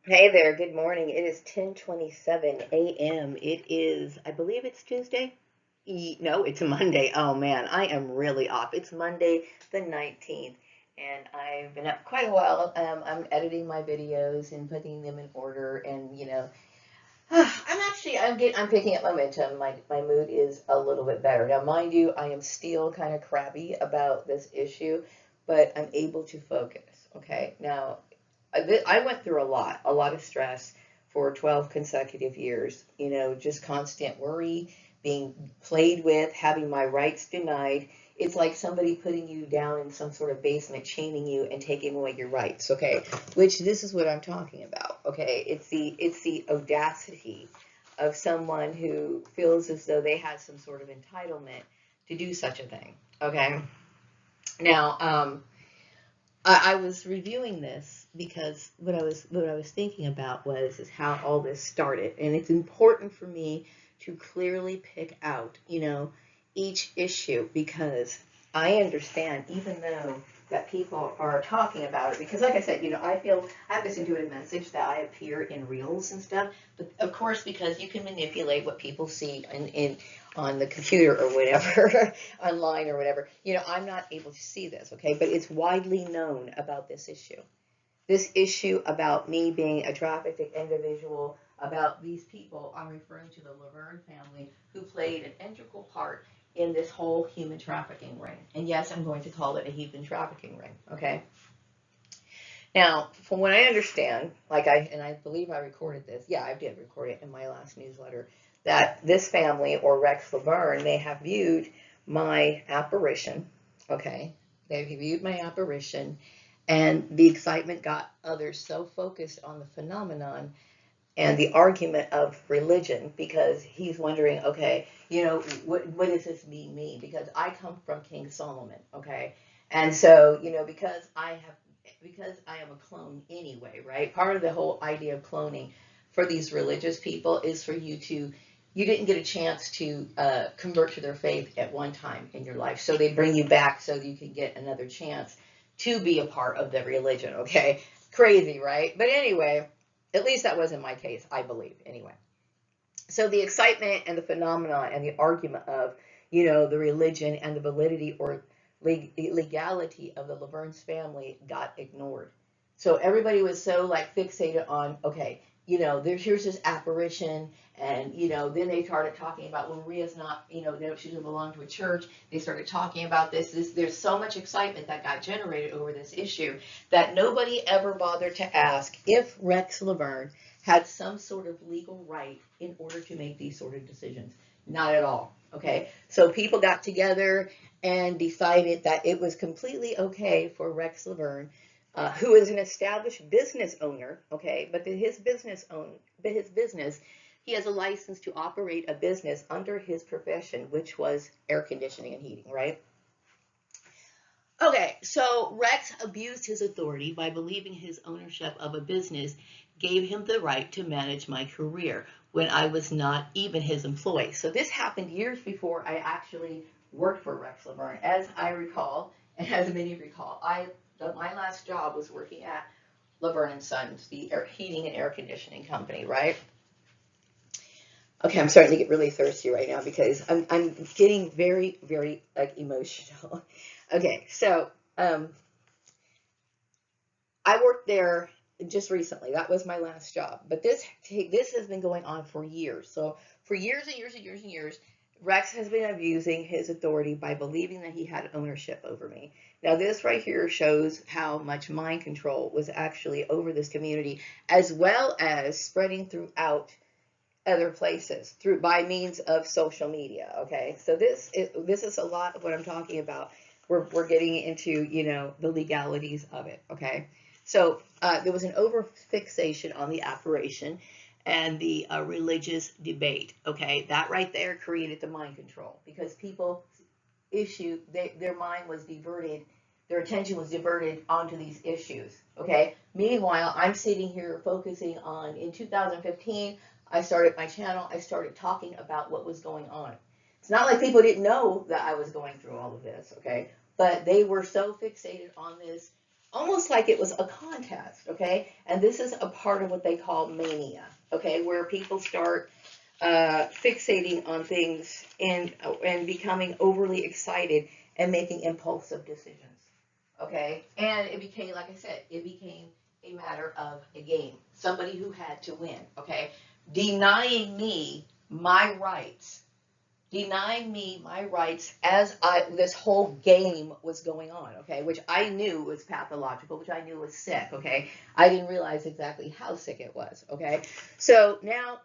Hey there, good morning. It is 10:27 a.m. It is, I believe it's Tuesday. No, it's Monday. Oh man, I am really off. It's Monday the 19th, and I've been up quite a while. I'm editing my videos and putting them in order, and I'm picking up momentum. My mood is a little bit better. Now, mind you, I am still kind of crabby about this issue, but I'm able to focus. Okay. Now, I went through a lot of stress for 12 consecutive years, just constant worry, being played with, having my rights denied. It's like somebody putting you down in some sort of basement, chaining you and taking away your rights, okay? Which this is what I'm talking about, okay? It's the audacity of someone who feels as though they had some sort of entitlement to do such a thing, okay? Now, I was reviewing this because what I was thinking about was is how all this started, and it's important for me to clearly pick out, each issue because I understand, even though that people are talking about it, because like I said, I feel I have this intuitive message that I appear in reels and stuff, but of course because you can manipulate what people see in on the computer or whatever, online or whatever, I'm not able to see this, okay? But it's widely known about this issue. This issue about me being a trafficked individual, about these people, I'm referring to the Laverne family, who played an integral part in this whole human trafficking ring. And yes, I'm going to call it a human trafficking ring, okay? Now, from what I understand, and I believe I recorded this, yeah, I did record it in my last newsletter, that this family, or Rex Laverne, they have viewed my apparition, okay? They've viewed my apparition, and the excitement got others so focused on the phenomenon and the argument of religion because he's wondering, okay, what does this mean me? Because I come from King Solomon, okay? And so, because I am a clone anyway, right? Part of the whole idea of cloning for these religious people is for you didn't get a chance to convert to their faith at one time in your life. So they bring you back so you can get another chance to be a part of the religion, okay? Crazy, right? But anyway, at least that wasn't my case, I believe, anyway. So the excitement and the phenomenon and the argument of, the religion and the validity or legality of the Laverne's family got ignored. So everybody was so like fixated on, okay, here's this apparition, and then they started talking about when Maria's not, she doesn't belong to a church. They started talking about this. There's so much excitement that got generated over this issue that nobody ever bothered to ask if Rex Laverne had some sort of legal right in order to make these sort of decisions. Not at all. Okay, so people got together and decided that it was completely okay for Rex Laverne, who is an established business owner, okay, but his business, he has a license to operate a business under his profession, which was air conditioning and heating, right? Okay, so Rex abused his authority by believing his ownership of a business gave him the right to manage my career when I was not even his employee. So this happened years before I actually worked for Rex Laverne. As I recall, and as many recall, my last job was working at Laverne and Sons, the heating and air conditioning company, right? Okay, I'm starting to get really thirsty right now because I'm getting very, very like emotional. Okay, so I worked there just recently. That was my last job. But this has been going on for years. So for years and years and years and years, Rex has been abusing his authority by believing that he had ownership over me. Now this right here shows how much mind control was actually over this community, as well as spreading throughout other places through by means of social media. Okay, so this is a lot of what I'm talking about. We're getting into the legalities of it. Okay, so there was an over fixation on the apparition and the religious debate. Okay, that right there created the mind control because people their mind was diverted, their attention was diverted onto these issues. Okay, meanwhile I'm sitting here focusing on, in 2015 I started my channel, I started talking about what was going on. It's not like people didn't know that I was going through all of this, okay, but they were so fixated on this almost like it was a contest, okay? And this is a part of what they call mania, okay, where people start fixating on things and becoming overly excited and making impulsive decisions, okay? And it became, like I said, it became a matter of a game. Somebody who had to win, okay? Denying me my rights, denying me my rights as this whole game was going on, okay, which I knew was pathological, which I knew was sick, okay. I didn't realize exactly how sick it was, okay. So now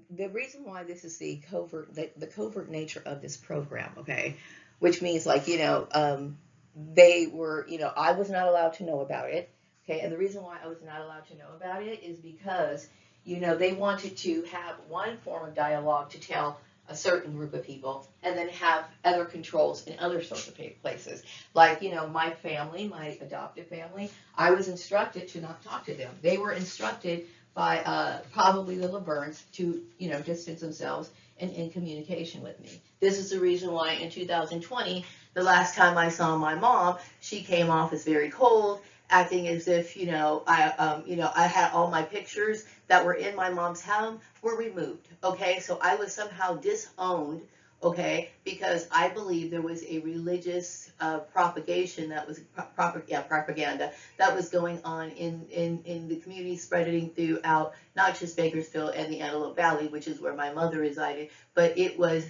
the reason why this is the covert nature of this program, okay, which means like they were, I was not allowed to know about it, okay, and the reason why I was not allowed to know about it is because they wanted to have one form of dialogue to tell a certain group of people and then have other controls in other sorts of places. Like, my family, my adoptive family, I was instructed to not talk to them. They were instructed by probably the Lavernes to, distance themselves and in communication with me. This is the reason why in 2020, the last time I saw my mom, she came off as very cold, acting as if, I had all my pictures that were in my mom's home were removed. Okay, so I was somehow disowned. Okay, because I believe there was a religious propagation that was propaganda that was going on in the community, spreading throughout not just Bakersfield and the Antelope Valley, which is where my mother resided, but it was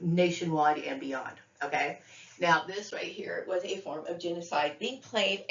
nationwide and beyond. Okay, now this right here was a form of genocide being played,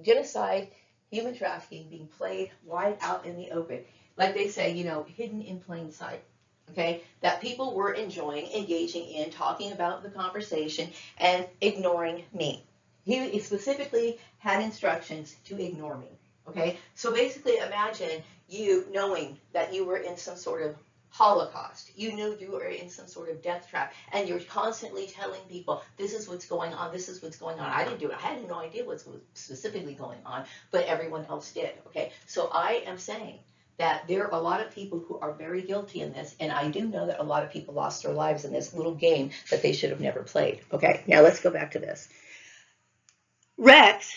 genocide, human trafficking being played wide out in the open, like they say, hidden in plain sight. Okay, that people were enjoying, engaging in, talking about the conversation, and ignoring me. He specifically had instructions to ignore me. Okay, so basically imagine you knowing that you were in some sort of Holocaust. You knew you were in some sort of death trap, and you're constantly telling people, this is what's going on, this is what's going on. I didn't do it. I had no idea what was specifically going on, but everyone else did. Okay, so I am saying that there are a lot of people who are very guilty in this, and I do know that a lot of people lost their lives in this little game that they should have never played. Okay, now let's go back to this. Rex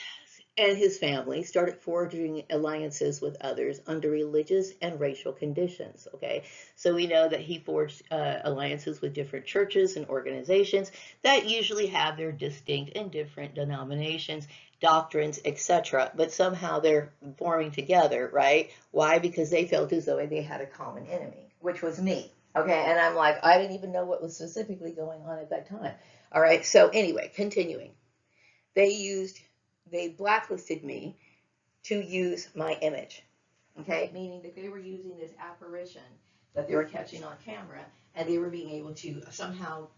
and his family started forging alliances with others under religious and racial conditions. Okay, so we know that he forged alliances with different churches and organizations that usually have their distinct and different denominations, doctrines, etc., but somehow they're forming together, right? Why? Because they felt as though they had a common enemy, which was me. Okay, and I'm like, I didn't even know what was specifically going on at that time. All right, so anyway, continuing. They they blacklisted me to use my image, okay? Meaning that they were using this apparition that they were catching on camera, and they were being able to somehow,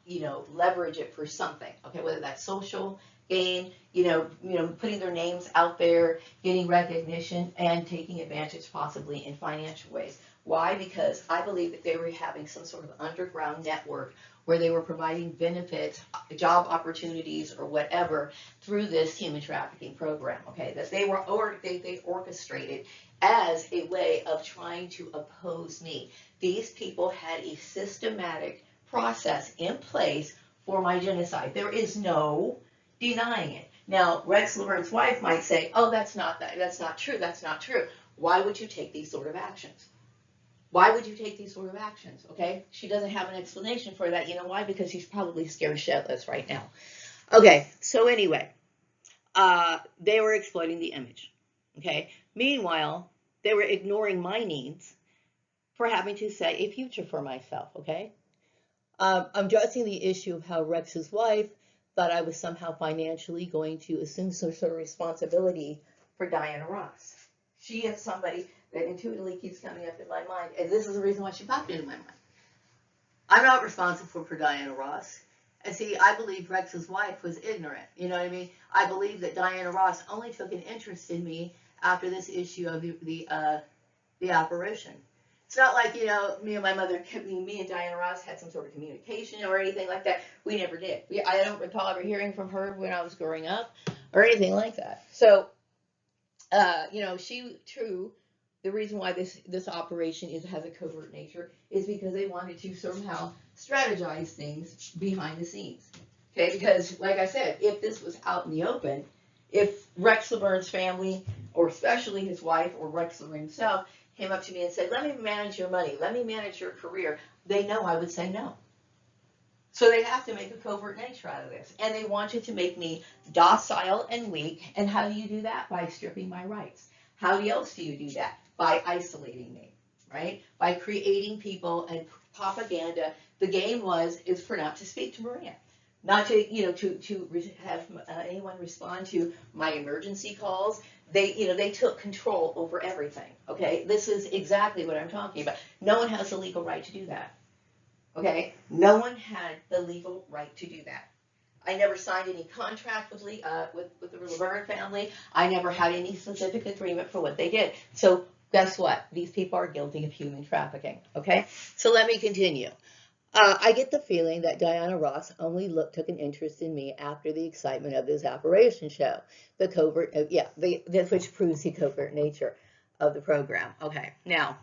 leverage it for something, okay? Whether that's social gain, putting their names out there, getting recognition, and taking advantage possibly in financial ways. Why? Because I believe that they were having some sort of underground network where they were providing benefits, job opportunities, or whatever through this human trafficking program. Okay, that they orchestrated as a way of trying to oppose me. These people had a systematic process in place for my genocide. There is no denying it. Now, Rex Laverne's wife might say, "Oh, that's not true. That's not true." Why would you take these sort of actions? Why would you take these sort of actions? Okay, she doesn't have an explanation for that. You know why? Because she's probably scared shitless right now. Okay, so anyway, they were exploiting the image. Okay, meanwhile, they were ignoring my needs for having to set a future for myself. Okay, I'm addressing the issue of how Rex's wife thought I was somehow financially going to assume some sort of responsibility for Diana Ross. She is somebody that intuitively keeps coming up in my mind, and this is the reason why she popped into my mind. I'm not responsible for Diana Ross. And see, I believe Rex's wife was ignorant. You know what I mean? I believe that Diana Ross only took an interest in me after this issue of the apparition. It's not like, me and my mother, me and Diana Ross had some sort of communication or anything like that. We never did. I don't recall ever hearing from her when I was growing up or anything like that. So, the reason why this operation has a covert nature is because they wanted to somehow strategize things behind the scenes. Okay, because like I said, if this was out in the open, if Rex Laverne's family, or especially his wife or Rex Laverne himself, came up to me and said, let me manage your money, let me manage your career, they know I would say no. So they have to make a covert nature out of this. And they wanted to make me docile and weak. And how do you do that? By stripping my rights. How else do you do that? By isolating me, right? By creating people and propaganda. The game is for not to speak to Maria. Not to, have anyone respond to my emergency calls. They took control over everything, okay? This is exactly what I'm talking about. No one has the legal right to do that. Okay, no one had the legal right to do that. I never signed any contract with the Laverne family. I never had any specific agreement for what they did. So guess what? These people are guilty of human trafficking. Okay, so let me continue. I get the feeling that Diana Ross only took an interest in me after the excitement of this operation show, the covert, which proves the covert nature of the program. Okay, now.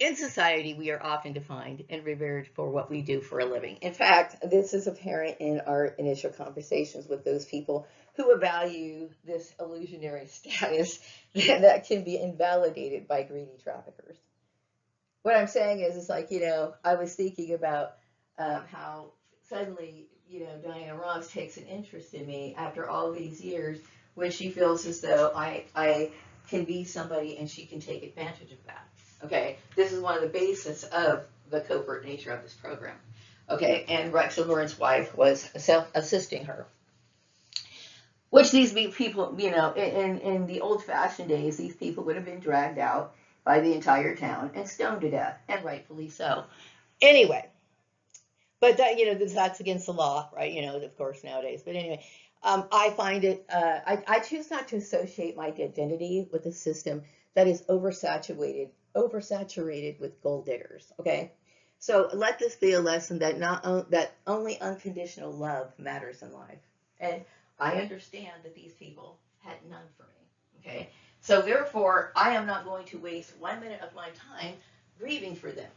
In society, we are often defined and revered for what we do for a living. In fact, this is apparent in our initial conversations with those people who value this illusionary status that can be invalidated by greedy traffickers. What I'm saying is, it's like, I was thinking about how suddenly, Diana Ross takes an interest in me after all these years when she feels as though I can be somebody and she can take advantage of that. Okay, this is one of the basis of the covert nature of this program. Okay, and Rex Laverne's wife was assisting her. Which these people, in the old-fashioned days, these people would have been dragged out by the entire town and stoned to death, and rightfully so. Anyway, but that's against the law, right? Of course, nowadays. But anyway, I find it, I choose not to associate my identity with a system that is oversaturated with gold diggers. Okay, so let this be a lesson that only unconditional love matters in life, and I understand that these people had none for me. Okay, so therefore I am not going to waste 1 minute of my time grieving for them.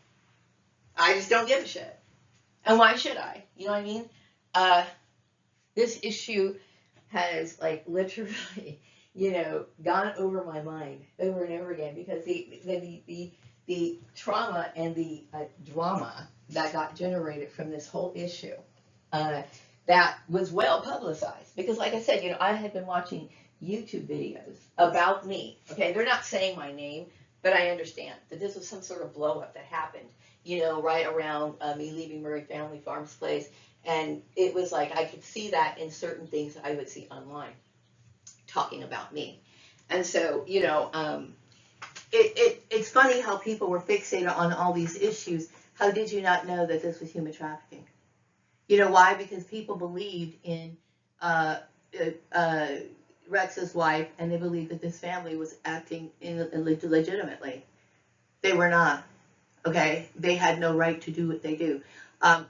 I just don't give a shit, and why should I? You know what I mean? This issue has literally gone over my mind over and over again, because the trauma and the drama that got generated from this whole issue, that was well publicized. Because like I said, I had been watching YouTube videos about me. Okay, they're not saying my name, but I understand that this was some sort of blow up that happened, right around me leaving Murray Family Farms place. And it was like I could see that in certain things I would see online talking about me. And so, it's funny how people were fixated on all these issues. How did you not know that this was human trafficking? Why? Because people believed in Rex's wife, and they believed that this family was acting legitimately. They were not. Okay? They had no right to do what they do.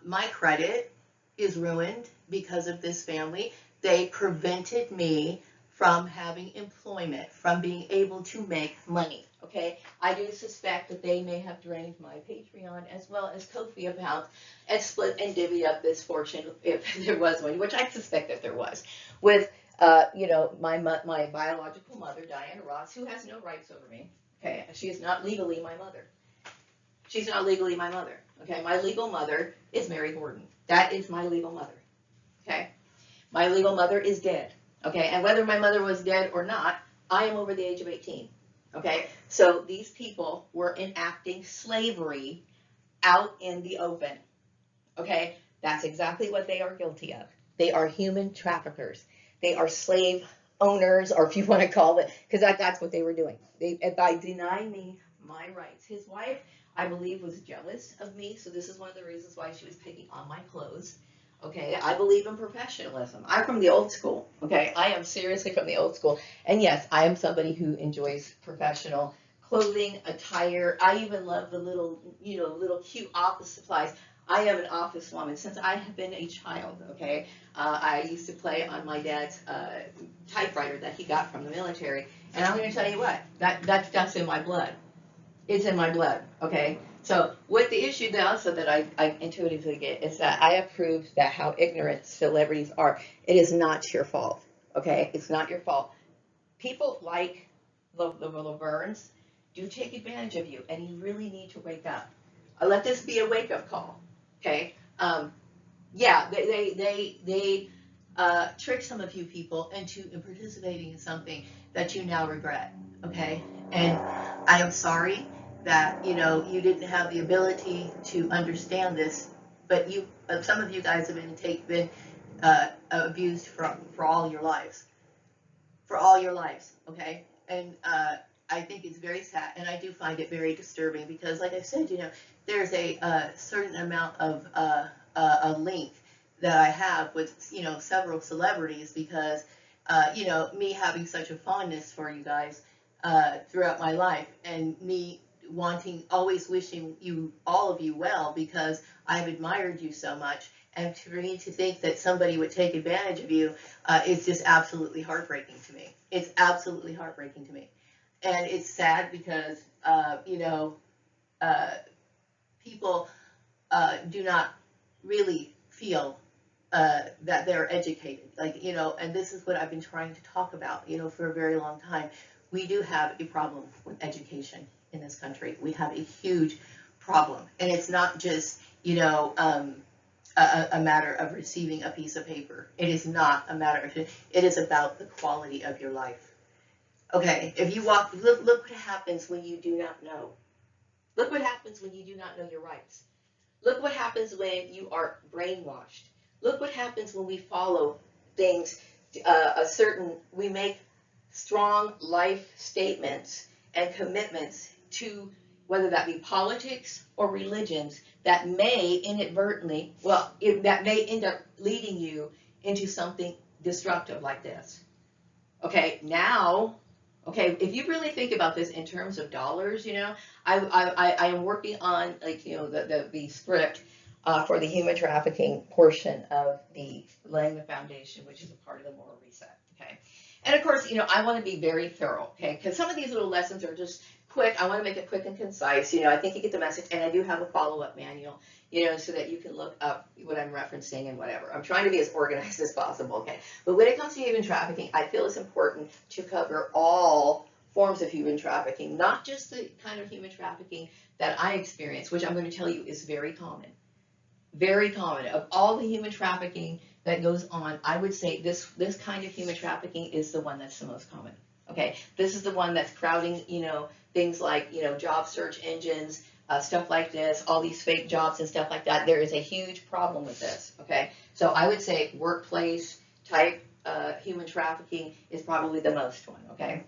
My credit is ruined because of this family. They prevented me from having employment, from being able to make money. Okay, I do suspect that they may have drained my Patreon as well as Ko-fi account and split and divvied up this fortune, if there was one, which I suspect that there was, with my biological mother, Diana Ross, who has no rights over me. Okay, she is not legally my mother. She's not legally my mother. Okay, my legal mother is Mary Gordon. That is my legal mother. Okay, my legal mother is dead. Okay, and whether my mother was dead or not, I am over the age of 18. Okay, so these people were enacting slavery out in the open. Okay, that's exactly what they are guilty of. They are human traffickers. They are slave owners, or if you want to call it, because that's what they were doing. By denying me my rights. His wife, I believe, was jealous of me, so this is one of the reasons why she was picking on my clothes. Okay, I believe in professionalism. I'm from the old school. Okay, I am seriously from the old school. And yes, I am somebody who enjoys professional clothing, attire. I even love the little cute office supplies. I am an office woman since I have been a child. Okay, I used to play on my dad's typewriter that he got from the military. And I'm going to tell you what, that's in my blood. It's in my blood. Okay. So what the issue also that I intuitively get is that I approve that how ignorant celebrities are. It is not your fault. Okay, it's not your fault. People like the Vernes do take advantage of you, and you really need to wake up. Let this be a wake up call. Okay. Yeah, they trick some of you people into participating in something that you now regret. Okay, and I am sorry that you didn't have the ability to understand this, but some of you guys have been abused for all your lives, for all your lives. Okay, and I think it's very sad, and I do find it very disturbing because, like I said, there's a certain amount of a link that I have with several celebrities because me having such a fondness for you guys throughout my life, and me wanting, always wishing all of you well because I've admired you so much. And for me to think that somebody would take advantage of you is just absolutely heartbreaking to me. It's absolutely heartbreaking to me. And it's sad because, people do not really feel that they're educated. Like, and this is what I've been trying to talk about, for a very long time. We do have a problem with education in this country. We have a huge problem. And it's not just, a matter of receiving a piece of paper. It is not a matter of, it is about the quality of your life. Okay, if you look what happens when you do not know. Look what happens when you do not know your rights. Look what happens when you are brainwashed. Look what happens when we follow things, we make strong life statements and commitments to whether that be politics or religions that may inadvertently, that may end up leading you into something destructive like this. Okay, now, if you really think about this in terms of dollars, I am working on, like, the script for the human trafficking portion of the laying the foundation, which is a part of the moral reset. Okay, and of course, I want to be very thorough. Okay, because some of these little lessons are just quick. I want to make it quick and concise. I think you get the message, and I do have a follow-up manual, so that you can look up what I'm referencing and whatever. I'm trying to be as organized as possible, okay? But when it comes to human trafficking, I feel it's important to cover all forms of human trafficking, not just the kind of human trafficking that I experience, which I'm going to tell you is very common. Very common. Of all the human trafficking that goes on, I would say this kind of human trafficking is the one that's the most common. Okay, this is the one that's crowding, things like, job search engines, stuff like this, all these fake jobs and stuff like that. There is a huge problem with this. Okay, so I would say workplace type human trafficking is probably the most one. Okay,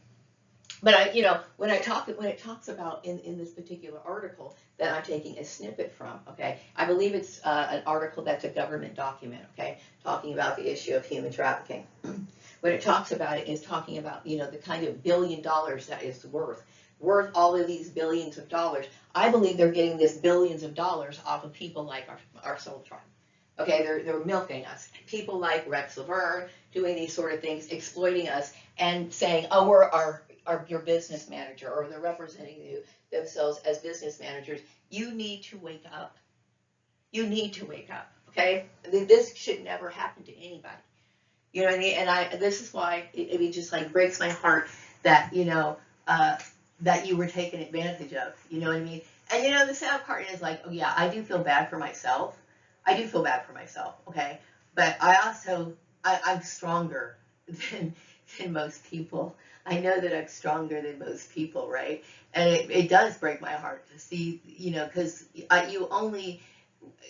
but when it talks about in this particular article that I'm taking a snippet from, okay, I believe it's an article that's a government document, okay, talking about the issue of human trafficking. When it talks about it, is talking about the kind of $1 billion that is worth all of these billions of dollars. I believe they're getting this billions of dollars off of people like our soul tribe. Okay, they're milking us. People like Rex Laverne doing these sort of things, exploiting us, and saying, "Oh, we're your business manager," or they're representing themselves as business managers. You need to wake up. You need to wake up. Okay, this should never happen to anybody. You know what I mean? And this is why it just like breaks my heart that that you were taken advantage of. You know what I mean? And the sad part is, like, oh yeah, I do feel bad for myself. I do feel bad for myself. Okay, but I'm stronger than most people. I know that I'm stronger than most people, right? And it does break my heart to see, because you only,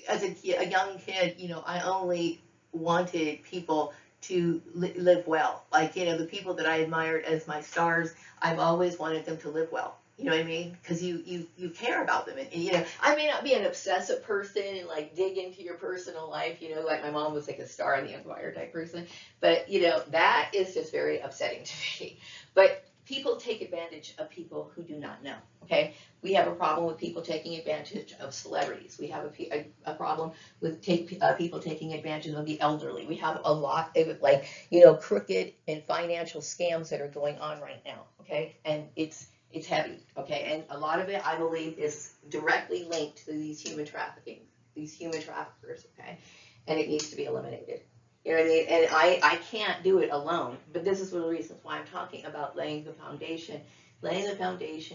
as a young kid, I only wanted people to live well. Like, the people that I admired as my stars, I've always wanted them to live well. You know what I mean? Because you care about them. And I may not be an obsessive person and like dig into your personal life, like my mom was like a star in the Empire type person. But, that is just very upsetting to me. But people take advantage of people who do not know, okay? We have a problem with people taking advantage of celebrities. We have a problem with people taking advantage of the elderly. We have a lot of, like, crooked and financial scams that are going on right now, okay? And it's heavy, okay? And a lot of it, I believe, is directly linked to these human traffickers, okay? And it needs to be eliminated. You know what I mean? And I can't do it alone. But this is one of the reasons why I'm talking about laying the foundation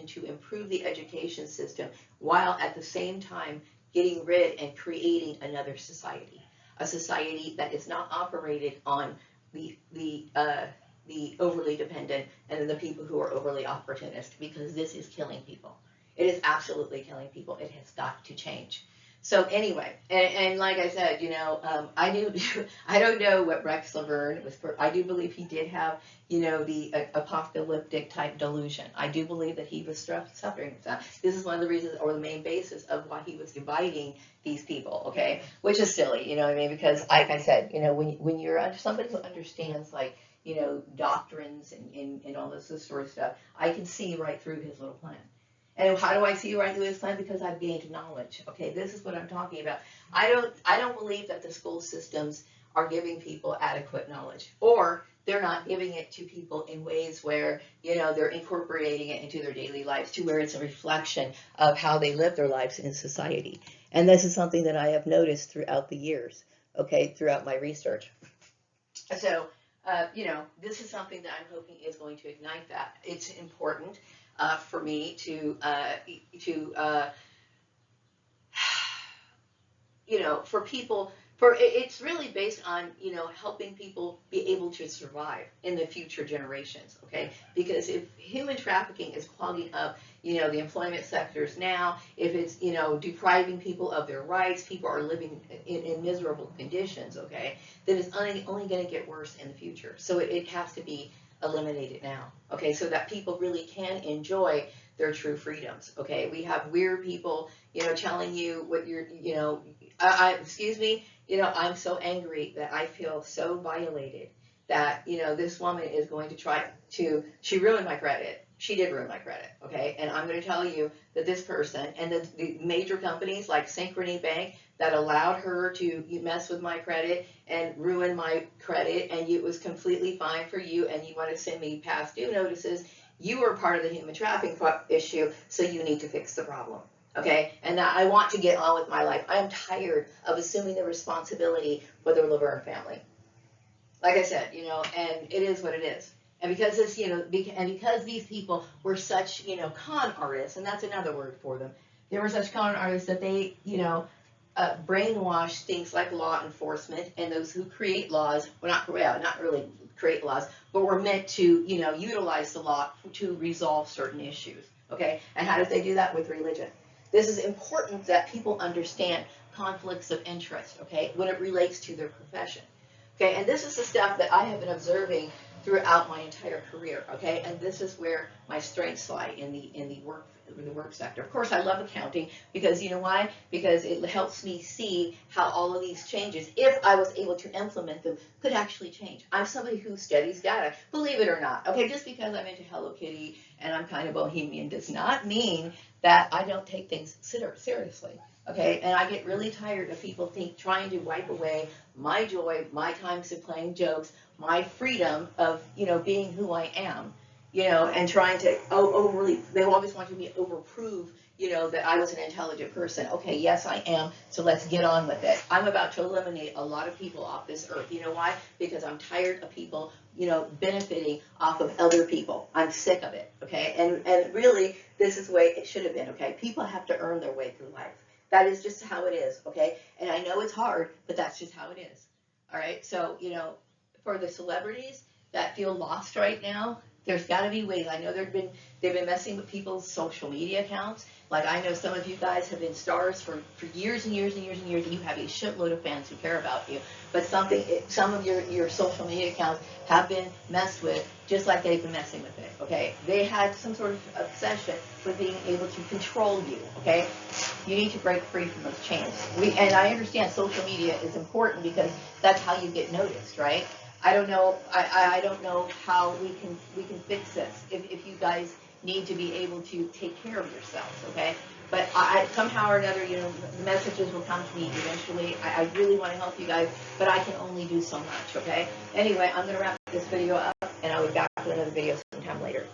to improve the education system while at the same time getting rid and creating another society, a society that is not operated on the overly dependent and then the people who are overly opportunist, because this is killing people. It is absolutely killing people. It has got to change. So anyway, and like I said, I do, I don't know what Rex Laverne was. I do believe he did have, the apocalyptic type delusion. I do believe that he was suffering from that. This is one of the reasons, or the main basis of why he was dividing these people. Okay, which is silly, you know what I mean? Because like I said, when you're somebody who understands like doctrines and all this sort of stuff, I can see right through his little plan. And how do I see right through his plan? Because I've gained knowledge. Okay, this is what I'm talking about. I don't believe that the school systems are giving people adequate knowledge, or they're not giving it to people in ways where they're incorporating it into their daily lives to where it's a reflection of how they live their lives in society. And this is something that I have noticed throughout the years. Okay, throughout my research. So this is something that I'm hoping is going to ignite that. It's important for me to for people, it's really based on, helping people be able to survive in the future generations, okay? Because if human trafficking is clogging up, the employment sectors now, if it's, depriving people of their rights, people are living in miserable conditions, okay, then it's only going to get worse in the future. So it has to be eliminated now, okay, so that people really can enjoy their true freedoms, okay? We have weird people, telling you what you're, excuse me, I'm so angry that I feel so violated that, this woman is going to try to, she ruined my credit. She did ruin my credit, okay? And I'm going to tell you that this person and the major companies like Synchrony Bank that allowed her to mess with my credit and ruin my credit, and it was completely fine for you, and you want to send me past due notices, you are part of the human trafficking issue, so you need to fix the problem. Okay, and that I want to get on with my life. I am tired of assuming the responsibility for the Laverne family. Like I said, and it is what it is. And because this, because these people were such, con artists, and that's another word for them. They were such con artists that they, brainwash things like law enforcement and those who create laws. Well, not really create laws, but were meant to, utilize the law to resolve certain issues. Okay, and how did they do that? With religion. This is important that people understand conflicts of interest, okay, when it relates to their profession. Okay, and this is the stuff that I have been observing throughout my entire career, okay, and this is where my strengths lie in the work sector. Of course, I love accounting because you know why? Because it helps me see how all of these changes, if I was able to implement them, could actually change. I'm somebody who studies data, believe it or not. Okay, just because I'm into Hello Kitty and I'm kind of bohemian does not mean that I don't take things seriously. Okay, and I get really tired of people trying to wipe away my joy, my times of playing jokes, my freedom of, being who I am, and trying to they always want me to overprove, that I was an intelligent person. Okay, yes, I am, so let's get on with it. I'm about to eliminate a lot of people off this earth. You know why? Because I'm tired of people, benefiting off of other people. I'm sick of it, okay? And really, this is the way it should have been, okay? People have to earn their way through life. That is just how it is, okay? And I know it's hard, but that's just how it is. All right, so, for the celebrities that feel lost right now, there's got to be ways. I know they've been messing with people's social media accounts. Like I know some of you guys have been stars for years and years and years and years, and you have a shitload of fans who care about you. But some of your social media accounts have been messed with, just like they've been messing with it. Okay, they had some sort of obsession with being able to control you. Okay, you need to break free from those chains. And I understand social media is important because that's how you get noticed, right? I don't know. I don't know how we can fix this. If you guys need to be able to take care of yourselves, okay? But I somehow or another, the messages will come to me eventually. I really want to help you guys, but I can only do so much, okay? Anyway, I'm going to wrap this video up, and I'll be back with another video sometime later.